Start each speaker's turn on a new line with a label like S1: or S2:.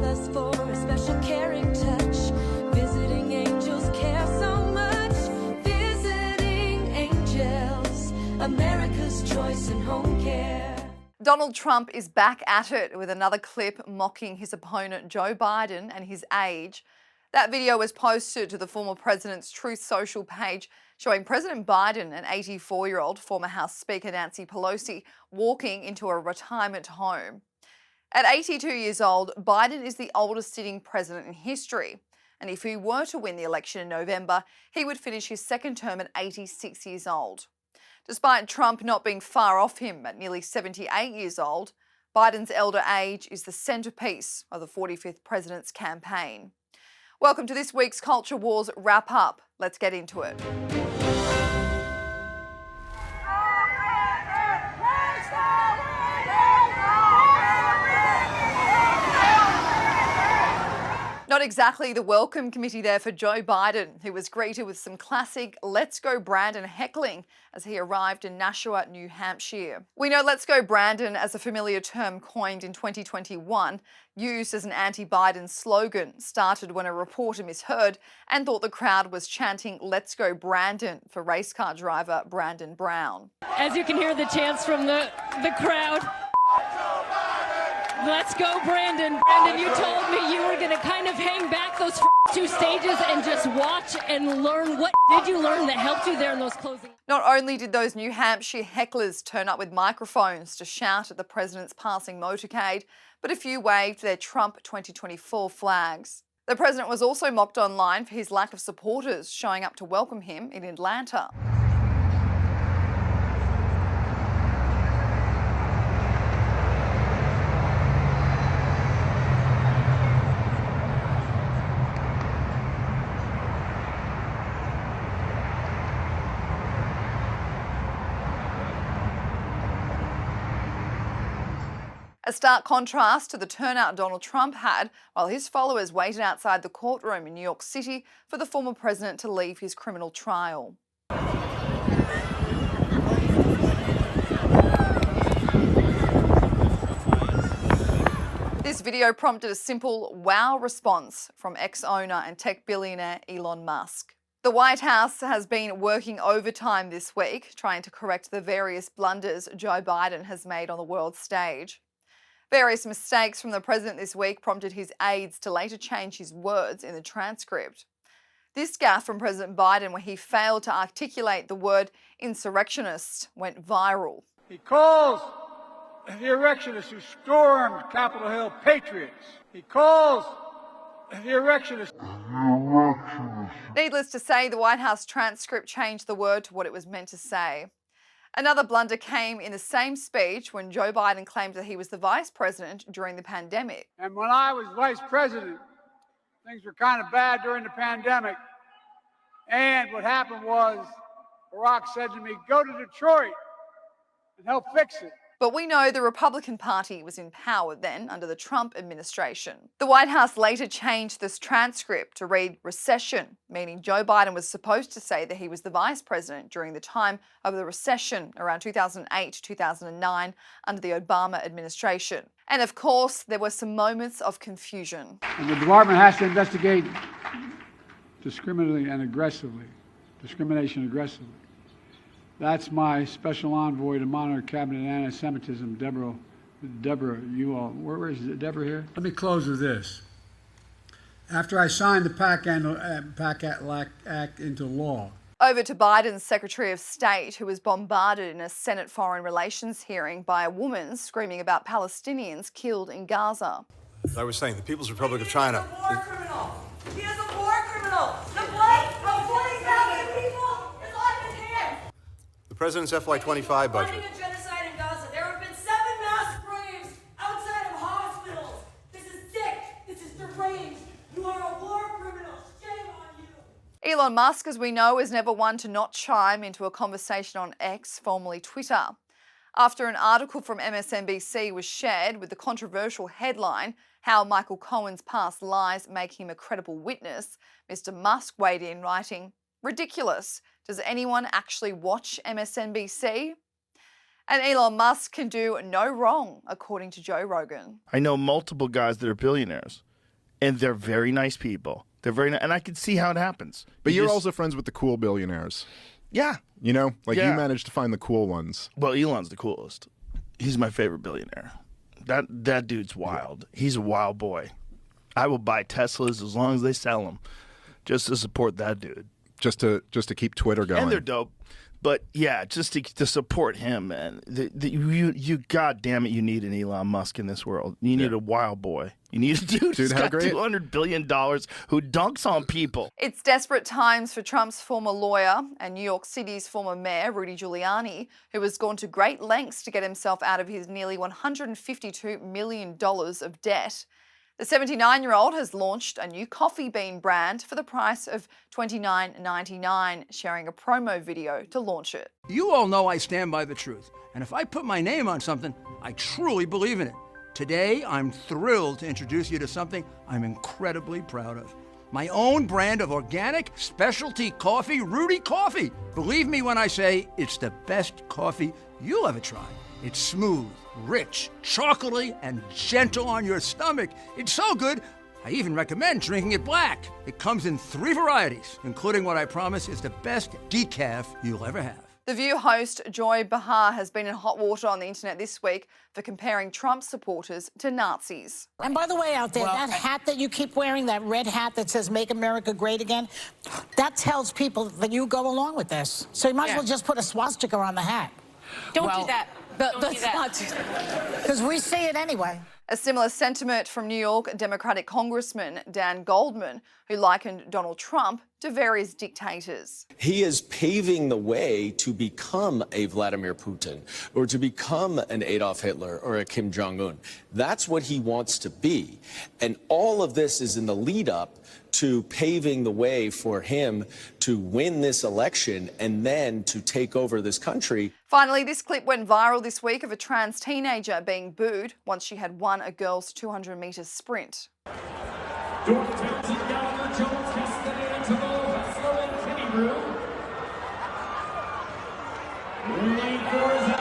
S1: others for a special caring touch. Visiting angels care so much. Visiting angels, America's choice in home care.
S2: Donald Trump is back at it with another clip mocking his opponent Joe Biden and his age. That video was posted to the former president's Truth Social page, showing President Biden and 84-year-old former House Speaker Nancy Pelosi walking into a retirement home. At 82 years old, Biden is the oldest sitting president in history. And if he were to win the election in November, he would finish his second term at 86 years old. Despite Trump not being far off him at nearly 78 years old, Biden's elder age is the centrepiece of the 45th president's campaign. Welcome to this week's Culture Wars wrap-up. Let's get into it. Not exactly the welcome committee there for Joe Biden, who was greeted with some classic Let's Go Brandon heckling as he arrived in Nashua, New Hampshire. We know Let's Go Brandon as a familiar term coined in 2021, used as an anti-Biden slogan, started when a reporter misheard and thought the crowd was chanting Let's Go Brandon for race car driver Brandon Brown.
S3: As you can hear the chants from the crowd. Let's go, Brandon. Brandon, you told me you were going to kind of hang back those two stages and just watch and learn. What did you learn that helped you there in those closing?
S2: Not only did those New Hampshire hecklers turn up with microphones to shout at the president's passing motorcade, but a few waved their Trump 2024 flags. The president was also mocked online for his lack of supporters showing up to welcome him in Atlanta. A stark contrast to the turnout Donald Trump had while his followers waited outside the courtroom in New York City for the former president to leave his criminal trial. This video prompted a simple wow response from ex-owner and tech billionaire Elon Musk. The White House has been working overtime this week, trying to correct the various blunders Joe Biden has made on the world stage. Various mistakes from the president this week prompted his aides to later change his words in the transcript. This gaffe from President Biden, where he failed to articulate the word insurrectionist, went viral.
S4: He calls the insurrectionists who stormed Capitol Hill patriots. He calls the insurrectionists.
S2: Needless to say, the White House transcript changed the word to what it was meant to say. Another blunder came in the same speech when Joe Biden claimed that he was the vice president during the pandemic.
S4: And when I was vice president, things were kind of bad during the pandemic. And what happened was, Barack said to me, go to Detroit and help fix it.
S2: But we know the Republican Party was in power then under the Trump administration. The White House later changed this transcript to read recession, meaning Joe Biden was supposed to say that he was the vice president during the time of the recession around 2008 to 2009 under the Obama administration. And of course, there were some moments of confusion.
S4: And the department has to investigate discrimination aggressively. That's my special envoy to monitor cabinet anti-Semitism, Deborah, you all. Where is Deborah here? Let me close with this. After I signed the PAC Act into law.
S2: Over to Biden's Secretary of State, who was bombarded in a Senate Foreign Relations hearing by a woman screaming about Palestinians killed in Gaza.
S5: I was saying, the People's Republic of China.
S6: He is a war criminal. He is a war criminal. The blood of 40,000 people is on his hands.
S5: The president's FY25 budget.
S6: Funding a genocide in Gaza. There have been 7 mass graves outside of hospitals. This is sick. This is deranged. You are a war criminal. Shame on you.
S2: Elon Musk, as we know, is never one to not chime into a conversation on X, formerly Twitter. After an article from MSNBC was shared with the controversial headline, How Michael Cohen's Past Lies Make Him a Credible Witness, Mr. Musk weighed in, writing, "Ridiculous. Does anyone actually watch MSNBC?" And Elon Musk can do no wrong, according to Joe Rogan.
S7: I know multiple guys that are billionaires. and they're very nice people. They're very nice, and I can see how it happens.
S8: But you're also friends with the cool billionaires.
S7: Yeah.
S8: You know? Like,
S7: Yeah.
S8: you managed to find the cool ones.
S7: Well, Elon's the coolest. He's my favorite billionaire. That dude's wild. He's a wild boy. I will buy Teslas as long as they sell them, just to support that dude.
S8: Just to keep Twitter going.
S7: And they're dope. But yeah, just to support him, man. You goddamn it, you need an Elon Musk in this world. You need a wild boy. You need a dude who's got $200 billion who dunks on people.
S2: It's desperate times for Trump's former lawyer and New York City's former mayor, Rudy Giuliani, who has gone to great lengths to get himself out of his nearly $152 million of debt. The 79-year-old has launched a new coffee bean brand for the price of $29.99, sharing a promo video to launch it.
S9: You all know I stand by the truth, and if I put my name on something, I truly believe in it. Today, I'm thrilled to introduce you to something I'm incredibly proud of. My own brand of organic specialty coffee, Rudy Coffee. Believe me when I say it's the best coffee you'll ever try. It's smooth, rich, chocolatey, and gentle on your stomach. It's so good, I even recommend drinking it black. It comes in 3 varieties, including what I promise is the best decaf you'll ever have.
S2: The View host Joy Behar has been in hot water on the internet this week for comparing Trump supporters to Nazis.
S10: And by the way, out there, that hat that you keep wearing, that red hat that says "Make America Great Again," that tells people that you go along with this. So you might as well just put a swastika on the hat.
S6: Don't do that.
S10: Don't do that. Because we see it anyway.
S2: A similar sentiment from New York Democratic Congressman Dan Goldman, who likened Donald Trump to various dictators.
S11: He is paving the way to become a Vladimir Putin or to become an Adolf Hitler or a Kim Jong-un. That's what he wants to be. And all of this is in the lead up to paving the way for him to win this election and then to take over this country.
S2: Finally, this clip went viral this week of a trans teenager being booed once she had won a girls' 200-metre sprint.
S12: Lane 4 is